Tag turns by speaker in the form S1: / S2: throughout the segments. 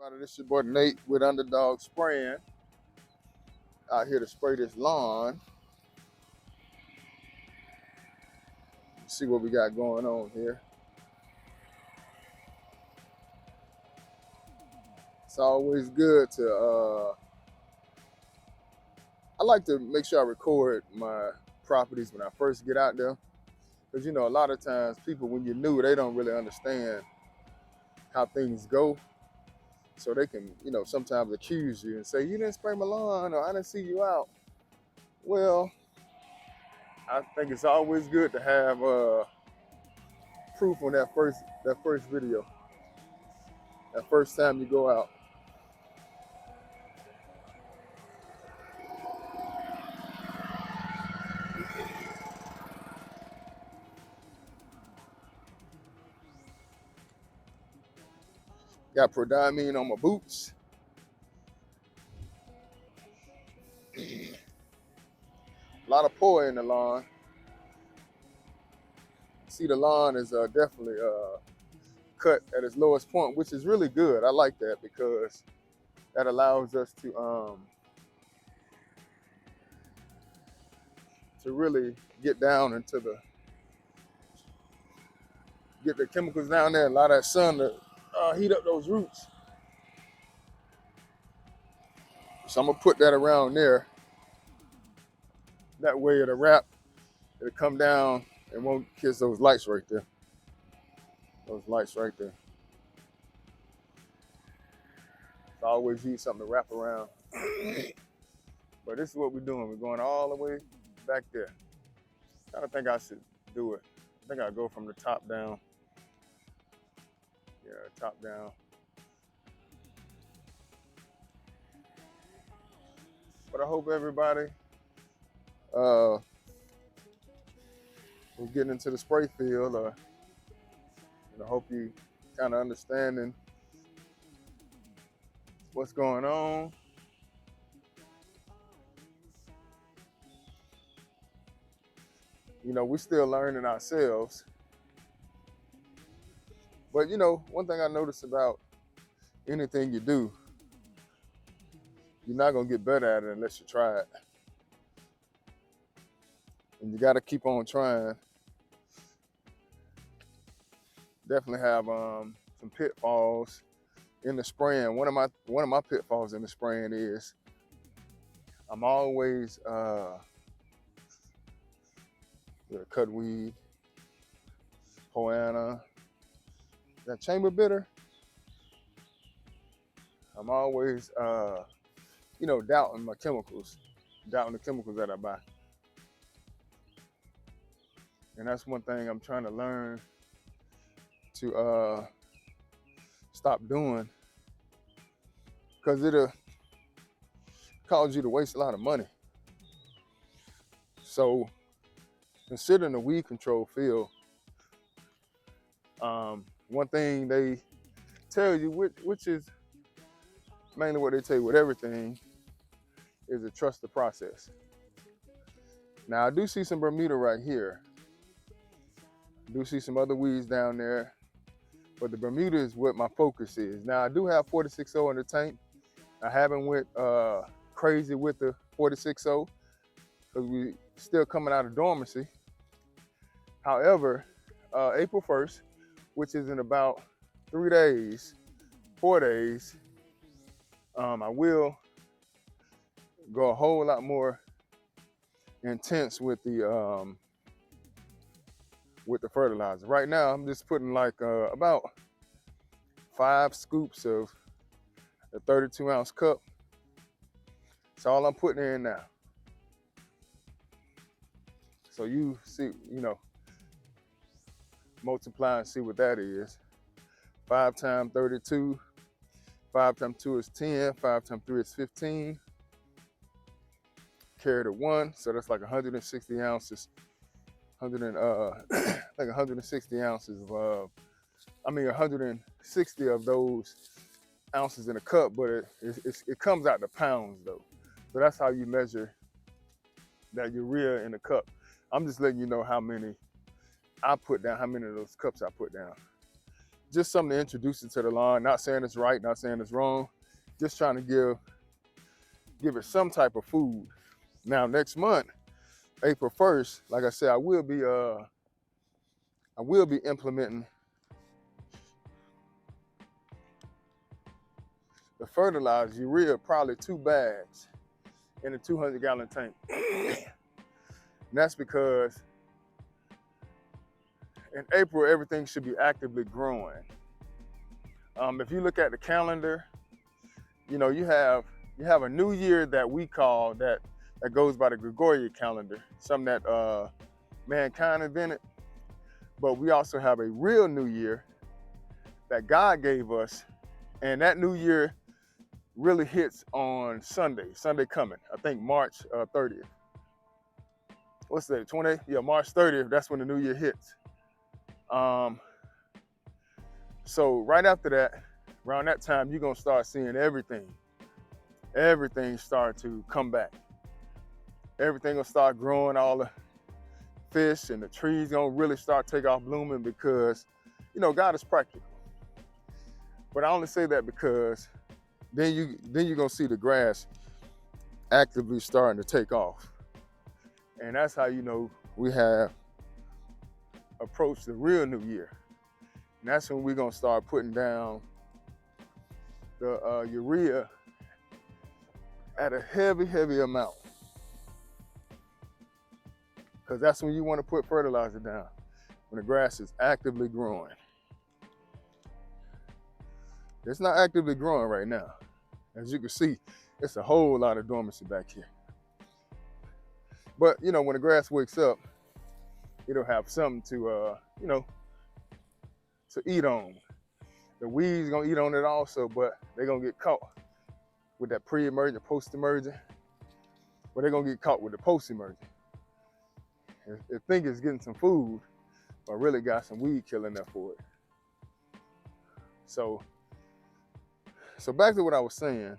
S1: Everybody, this your boy Nate with Underdog Spraying. Out here to spray this lawn. See what we got going on here. It's always good to. I like to make sure I record my properties when I first get out there, because a lot of times people, when you're new, they don't really understand how things go. So they can, sometimes accuse you and say, you didn't spray my lawn, or I didn't see you out. Well, I think it's always good to have proof on that first video, that first time you go out. Got Prodamine on my boots. A lot of pour in the lawn. See, the lawn is definitely cut at its lowest point, which is really good. I like that because that allows us to really get down into get the chemicals down there. A lot of that sun to heat up those roots. So I'm gonna put that around there. That way it'll wrap, it'll come down and won't kiss those lights right there. Those lights right there. So I always use something to wrap around. But this is what we're doing. We're going all the way back there. I don't think I should do it. I think I'll go from the top down. Yeah, top down. But I hope everybody we're getting into the spray field. I hope you kind of understanding what's going on. We're still learning ourselves. But one thing I noticed about anything you do, you're not gonna get better at it unless you try it. And you gotta keep on trying. Definitely have some pitfalls in the spraying. One of my pitfalls in the spraying is I'm always with cutweed, Poana, that chamber bitter. I'm always doubting my chemicals, doubting the chemicals that I buy. And that's one thing I'm trying to learn to stop doing, because it'll cause you to waste a lot of money. So considering the weed control field, one thing they tell you, which is mainly what they tell you with everything, is to trust the process. Now I do see some Bermuda right here. I do see some other weeds down there, but the Bermuda is what my focus is. Now I do have 46O in the tank. I haven't went crazy with the 46O because we still coming out of dormancy. However, April 1st, which is in about 4 days, I will go a whole lot more intense with the fertilizer. Right now, I'm just putting like about 5 scoops of a 32-ounce cup. That's all I'm putting in now. So you see, multiply and see what that is. 5 times 32, 5 times 2 is 10, 5 times 3 is 15. Carry the 1, so that's like 160 ounces. Like 160 ounces of, 160 of those ounces in a cup, but it comes out to pounds though. So that's how you measure that urea in a cup. I'm just letting you know how many I put down, how many of those cups I put down. just something to introduce it to the lawn. Not saying it's right, not saying it's wrong. Just trying to give it some type of food. Now next month, April 1st, like I said, I will be implementing the fertilizer, urea, probably 2 bags in a 200-gallon tank. And that's because in April, everything should be actively growing. If you look at the calendar, you know, you have a new year that we call that goes by the Gregorian calendar, something that mankind invented. But we also have a real new year that God gave us, and that new year really hits on Sunday coming. I think March 30th. What's that? 20? Yeah, March 30th. That's when the new year hits. So right after that, around that time, you're gonna start seeing everything start to come back. Everything gonna start growing, all the fish and the trees gonna really start take off blooming because, you know, God is practical. But I only say that because then you're gonna see the grass actively starting to take off. And that's how you know we have approached the real new year. And that's when we're gonna start putting down the urea at a heavy amount. Because that's when you want to put fertilizer down, when the grass is actively growing. It's not actively growing right now. As you can see, it's a whole lot of dormancy back here. But, you know, when the grass wakes up, it'll have something to, you know, to eat on. The weeds gonna eat on it also, but they're gonna get caught with that pre-emergent, post-emergent. But they're gonna get caught with the post-emergent. They think it's getting some food, but really got some weed killing there for it. So back to what I was saying,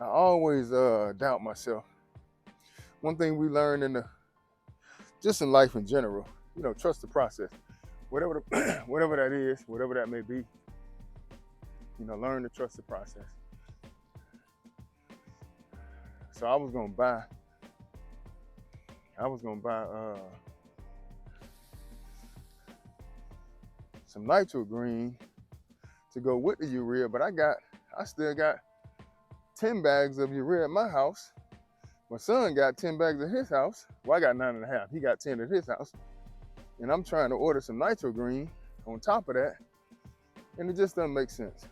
S1: I always doubt myself. One thing we learned just in life in general, you know, trust the process. Whatever that is, whatever that may be, you know, learn to trust the process. So I was gonna buy some nitro green to go with the urea, but I still got 10 bags of urea at my house. My son got 10 bags at his house. Well, I got 9.5. He got 10 at his house. And I'm trying to order some nitro green on top of that, and it just doesn't make sense.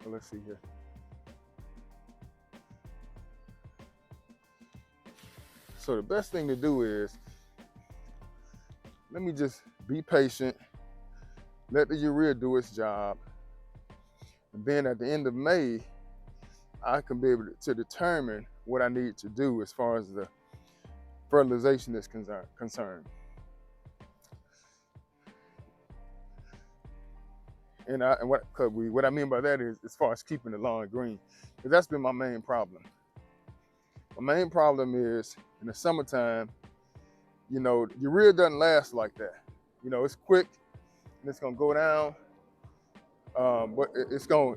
S1: Well, let's see here. So the best thing to do is, let me just be patient, let the urea do its job, and then at the end of May, I can be able to determine what I need to do as far as the fertilization is concerned. And what I mean by that is, as far as keeping the lawn green, because that's been my main problem. My main problem is in the summertime, you know, urea doesn't last like that. You know, it's quick and it's gonna go down, but it's gonna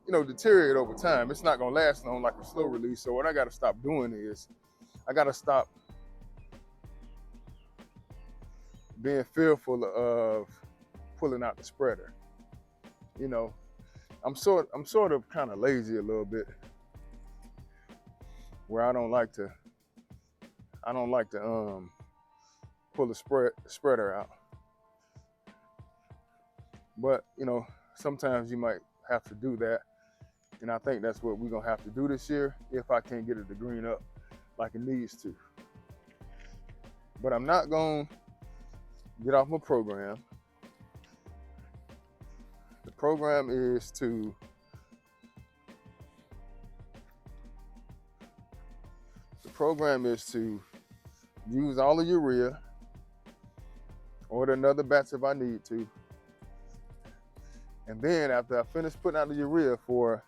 S1: you know, deteriorate over time. It's not gonna last long like a slow release. So what I gotta stop doing is, I gotta stop being fearful of pulling out the spreader. You know, I'm sort of kind of lazy a little bit, where I don't like to pull the spreader out. But, you know, sometimes you might have to do that. And I think that's what we're gonna have to do this year if I can't get it to green up like it needs to. But I'm not gonna get off my program. The program is to use all the urea, order another batch if I need to. And then after I finish putting out the urea for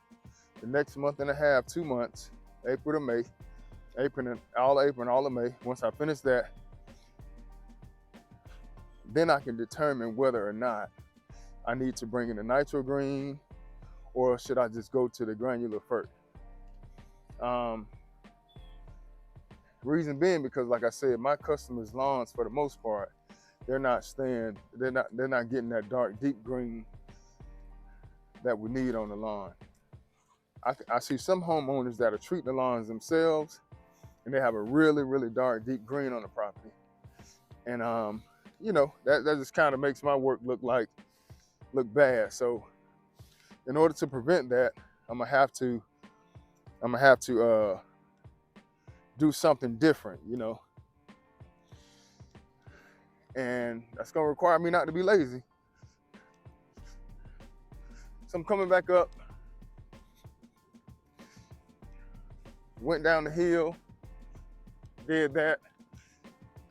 S1: the next month and a half, 2 months, April to May, all of May, once I finish that, then I can determine whether or not I need to bring in the nitro green or should I just go to the granular first. Reason being because, like I said, my customers' lawns, for the most part, they're not getting that dark, deep green that we need on the lawn. I see some homeowners that are treating the lawns themselves, and they have a really, really dark, deep green on the property. And you know, that just kind of makes my work look bad. So in order to prevent that, I'm gonna have to do something different, you know. And that's gonna require me not to be lazy. So I'm coming back up, went down the hill, did that.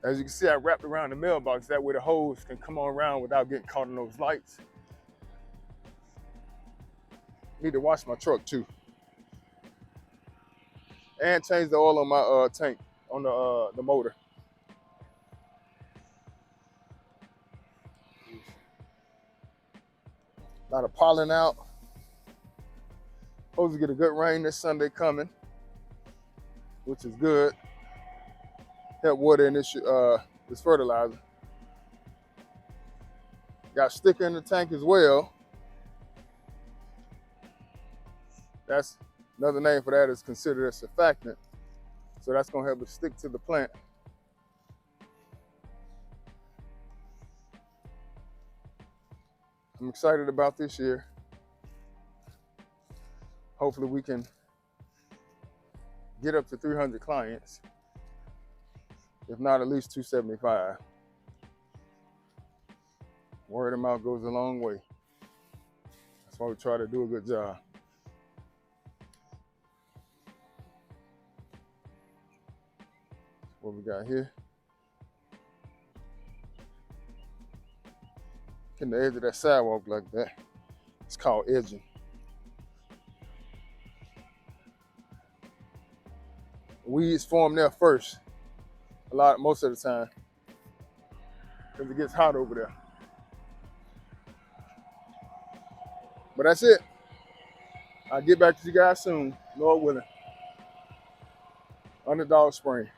S1: As you can see, I wrapped around the mailbox, that way the hose can come on around without getting caught in those lights. Need to wash my truck too. And change the oil on my tank, on the motor. A lot of pollen out. Supposed to get a good rain this Sunday coming, which is good. Help water in this fertilizer. Got sticker in the tank as well. That's another name for that, is considered a surfactant. So that's gonna help it stick to the plant. I'm excited about this year. Hopefully we can get up to 300 clients, if not at least 275. Word of mouth goes a long way. That's why we try to do a good job. What we got here? Getting the edge of that sidewalk like that. It's called edging. Weeds form there first, most of the time, because it gets hot over there. But that's it. I'll get back to you guys soon, Lord willing. Underdog Spring.